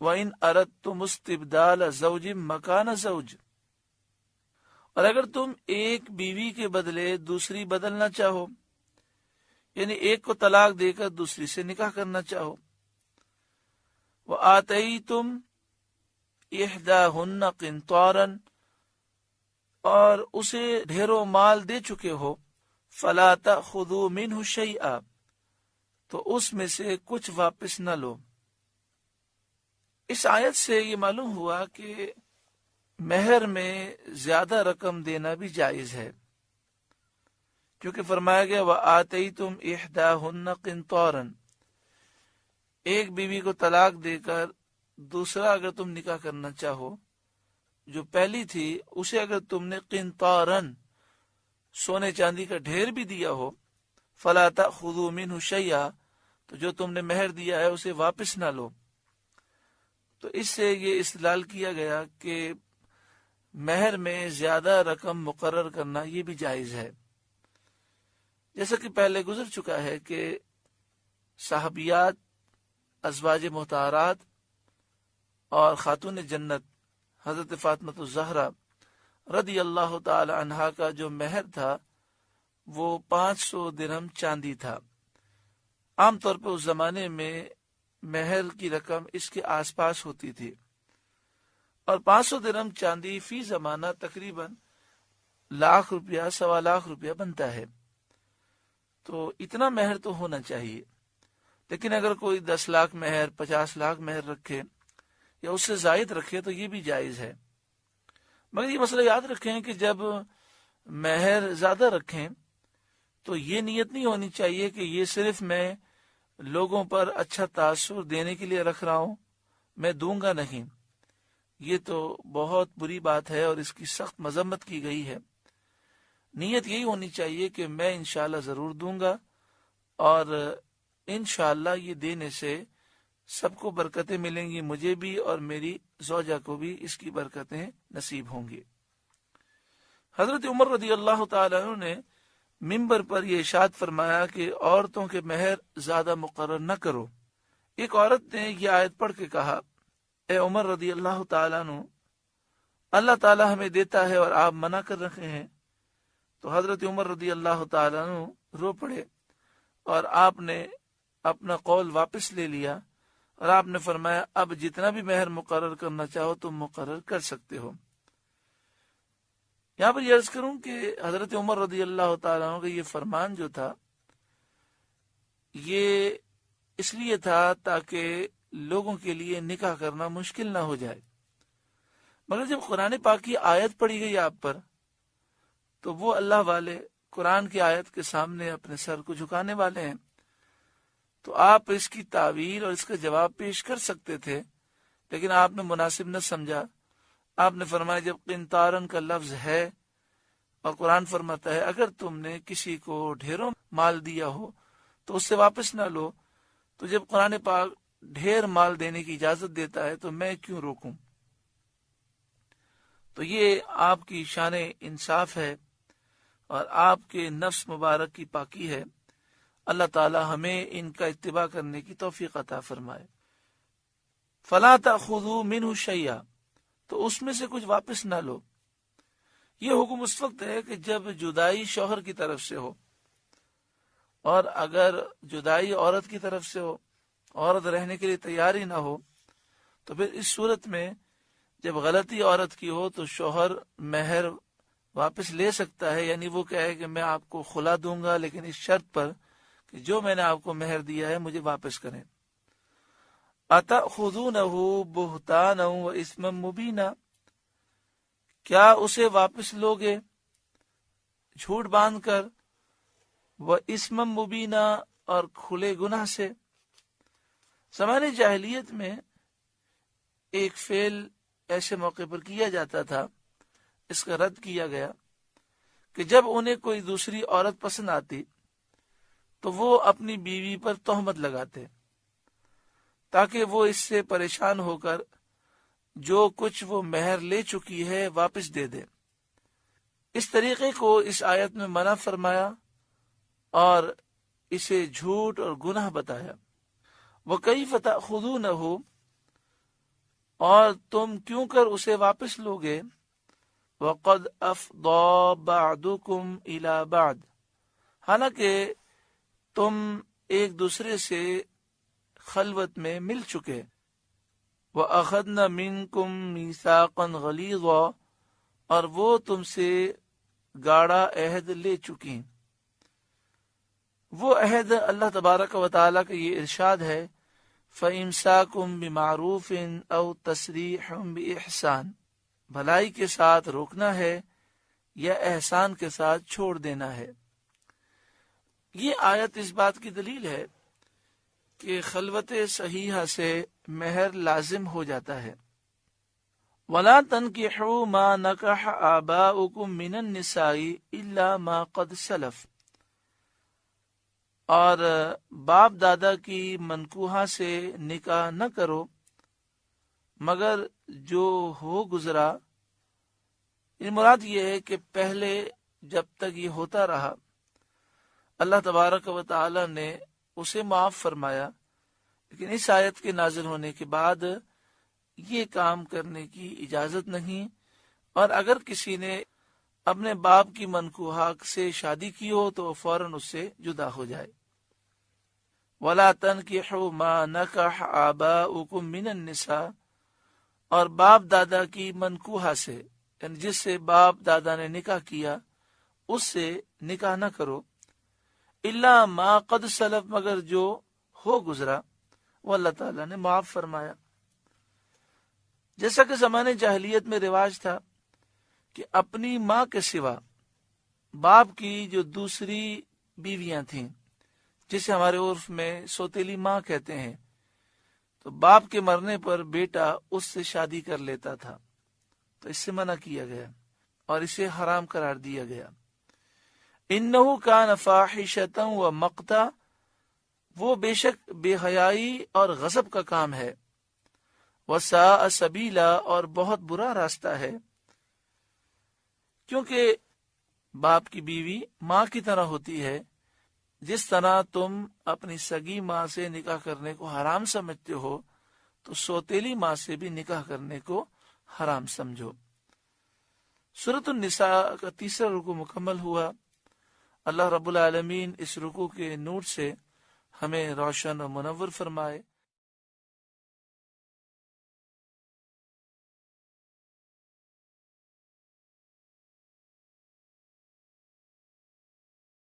وَإِنْ أَرَدْتُمُ اسْتِبْدَالَ زَوْجٍ مَكَانَ زَوْجٍ، اور اگر تم ایک بیوی کے بدلے دوسری بدلنا چاہو، یعنی ایک کو طلاق دے کر دوسری سے نکاح کرنا چاہو، وَآتَيْتُمْ إِحْدَاهُنَّ قِنْطَارًا، اور اسے ڈھیروں مال دے چکے ہو، فَلَا تَأْخُذُوا مِنْهُ شَيْئًا، تو اس میں سے کچھ واپس نہ لو۔ اس آیت سے یہ معلوم ہوا کہ مہر میں زیادہ رقم دینا بھی جائز ہے، کیونکہ فرمایا گیا وَآتَيْتُمْ إِحْدَاهُنَّ قِنْطَارًا، ایک بیوی کو طلاق دے کر دوسرا اگر تم نکاح کرنا چاہو، جو پہلی تھی اسے اگر تم نے قنطاراً سونے چاندی کا ڈھیر بھی دیا ہو، فَلَا تَأْخُذُوا مِنْهُ شَيْئًا، تو جو تم نے مہر دیا ہے اسے واپس نہ لو۔ تو اس سے یہ استدلال کیا گیا کہ مہر میں زیادہ رقم مقرر کرنا یہ بھی جائز ہے، جیسا کہ پہلے گزر چکا ہے کہ صحابیات، ازواج مطہرات اور خاتون جنت حضرت فاطمہ الزہرا رضی اللہ تعالی عنہا کا جو مہر تھا وہ 500 درہم چاندی تھا۔ عام طور پر اس زمانے میں مہر کی رقم اس کے آس پاس ہوتی تھی، اور 500 درہم چاندی فی زمانہ تقریباً لاکھ روپیہ، 1.25 روپیہ بنتا ہے، تو اتنا مہر تو ہونا چاہیے۔ لیکن اگر کوئی 10 لاکھ مہر، 50 لاکھ مہر رکھے یا اس سے زائد رکھے تو یہ بھی جائز ہے، مگر یہ مسئلہ یاد رکھیں کہ جب مہر زیادہ رکھیں تو یہ نیت نہیں ہونی چاہیے کہ یہ صرف میں لوگوں پر اچھا تاثر دینے کے لیے رکھ رہا ہوں، میں دوں گا نہیں۔ یہ تو بہت بری بات ہے اور اس کی سخت مذمت کی گئی ہے۔ نیت یہی ہونی چاہیے کہ میں انشاءاللہ ضرور دوں گا، اور انشاءاللہ یہ دینے سے سب کو برکتیں ملیں گی، مجھے بھی اور میری زوجہ کو بھی اس کی برکتیں نصیب ہوں گی۔ حضرت عمر رضی اللہ تعالیٰ عنہ نے ممبر پر یہ ارشاد فرمایا کہ عورتوں کے مہر زیادہ مقرر نہ کرو۔ ایک عورت نے یہ آیت پڑھ کے کہا، اے عمر رضی اللہ تعالیٰ عنہ، اللہ تعالیٰ ہمیں دیتا ہے اور آپ منع کر رکھے ہیں۔ تو حضرت عمر رضی اللہ تعالیٰ عنہ رو پڑے اور آپ نے اپنا قول واپس لے لیا، اور آپ نے فرمایا اب جتنا بھی مہر مقرر کرنا چاہو تم مقرر کر سکتے ہو۔ یہاں پر یہ عرض کروں کہ حضرت عمر رضی اللہ تعالیٰ عنہ کا یہ فرمان جو تھا یہ اس لیے تھا تاکہ لوگوں کے لیے نکاح کرنا مشکل نہ ہو جائے، مگر جب قرآن پاک کی آیت پڑھی گئی آپ پر تو وہ اللہ والے قرآن کی آیت کے سامنے اپنے سر کو جھکانے والے ہیں، تو آپ اس کی تعویل اور اس کا جواب پیش کر سکتے تھے، لیکن آپ نے مناسب نہ سمجھا۔ آپ نے فرمایا جب قنطارن کا لفظ ہے اور قرآن فرماتا ہے اگر تم نے کسی کو ڈھیروں مال دیا ہو تو اس سے واپس نہ لو، تو جب قرآن پاک ڈھیر مال دینے کی اجازت دیتا ہے تو میں کیوں روکوں؟ تو یہ آپ کی شان انصاف ہے اور آپ کے نفس مبارک کی پاکی ہے۔ اللہ تعالی ہمیں ان کا اتباع کرنے کی توفیق عطا فرمائے۔ فَلَا تَأْخُذُوا مِنْهُ شَيْئًا، تو اس میں سے کچھ واپس نہ لو۔ یہ حکم اس وقت ہے کہ جب جدائی شوہر کی طرف سے ہو، اور اگر جدائی عورت کی طرف سے ہو، عورت رہنے کے لیے تیار ہی نہ ہو، تو پھر اس صورت میں جب غلطی عورت کی ہو تو شوہر مہر واپس لے سکتا ہے، یعنی وہ کہے کہ میں آپ کو خلا دوں گا لیکن اس شرط پر کہ جو میں نے آپ کو مہر دیا ہے مجھے واپس کریں۔ أَتَأْخُذُونَهُ بُهْتَانًا وَإِثْمًا مُبِينًا، کیا اسے واپس لوگے جھوٹ باندھ کر، وَإِثْمًا مُبِينًا، اور کھلے گناہ سے۔ زمانے جاہلیت میں ایک فعل ایسے موقع پر کیا جاتا تھا، اس کا رد کیا گیا، کہ جب انہیں کوئی دوسری عورت پسند آتی تو وہ اپنی بیوی پر تہمت لگاتے تاکہ وہ اس سے پریشان ہو کر جو کچھ وہ مہر لے چکی ہے واپس دے دے۔ اس طریقے کو اس آیت میں منع فرمایا اور اسے جھوٹ اور گناہ بتایا۔ وَكَيْفَ تَأْخُذُونَهُ، اور تم کیوں کر اسے واپس لوگے؟ وَقَدْ أَفْضَى بَعْضُكُمْ إِلَى بَعْضٍ، حالانکہ تم ایک دوسرے سے خلوت میں مل چکے۔ وَأَخَذْنَ مِنْكُمْ مِيثَاقًا غَلِيظًا، اور وہ تم سے گاڑا عہد لے چکی۔ وہ عہد اللہ تبارک و تعالیٰ کا یہ ارشاد ہے، فَإِمْسَاكُمْ بِمَعْرُوفٍ أَوْ تَسْرِيحٌ بِإِحْسَانٍ، بھلائی کے ساتھ روکنا ہے یا احسان کے ساتھ چھوڑ دینا ہے۔ یہ آیت اس بات کی دلیل ہے کہ خلوت صحیحہ سے مہر لازم ہو جاتا ہے۔ وَلَا تَنْكِحُوا مَا نَكَحَ آبَاؤُكُم مِّنَ النِّسَاءِ إِلَّا مَا قَدْ سَلَفَ، اور باپ دادا کی منکوحہ سے نکاح نہ کرو مگر جو ہو گزرا۔ ان مراد یہ ہے کہ پہلے جب تک یہ ہوتا رہا اللہ تبارک و تعالی نے اسے معاف فرمایا، لیکن اس آیت کے نازل ہونے کے بعد یہ کام کرنے کی اجازت نہیں، اور اگر کسی نے اپنے باپ کی منکوحہ سے شادی کی ہو تو فوراً اس سے جدا ہو جائے۔ وَلَا تَنْكِحُوا مَا نَكَحَ آبَاؤُكُم مِّنَ النِّسَاءِ، اور باپ دادا کی منکوحہ سے، یعنی جس سے باپ دادا نے نکاح کیا اس سے نکاح نہ کرو، الا ما قد سلف، مگر جو ہو گزرا، وہ اللہ تعالیٰ نے معاف فرمایا۔ جیسا کہ زمانے جاہلیت میں رواج تھا کہ اپنی ماں کے سوا باپ کی جو دوسری بیویاں تھیں، جسے ہمارے عرف میں سوتیلی ماں کہتے ہیں، تو باپ کے مرنے پر بیٹا اس سے شادی کر لیتا تھا، تو اس سے منع کیا گیا اور اسے حرام قرار دیا گیا۔ انہو کان فاحشۃ و مقتا، وہ بے شک بے حیائی اور غضب کا کام ہے، وساء سبیلا، اور بہت برا راستہ ہے، کیونکہ باپ کی بیوی ماں کی طرح ہوتی ہے۔ جس طرح تم اپنی سگی ماں سے نکاح کرنے کو حرام سمجھتے ہو تو سوتیلی ماں سے بھی نکاح کرنے کو حرام سمجھو۔ سورۃ النساء کا تیسرا رکوع مکمل ہوا۔ اللہ رب العالمین اس رکوع کے نور سے ہمیں روشن و منور فرمائے۔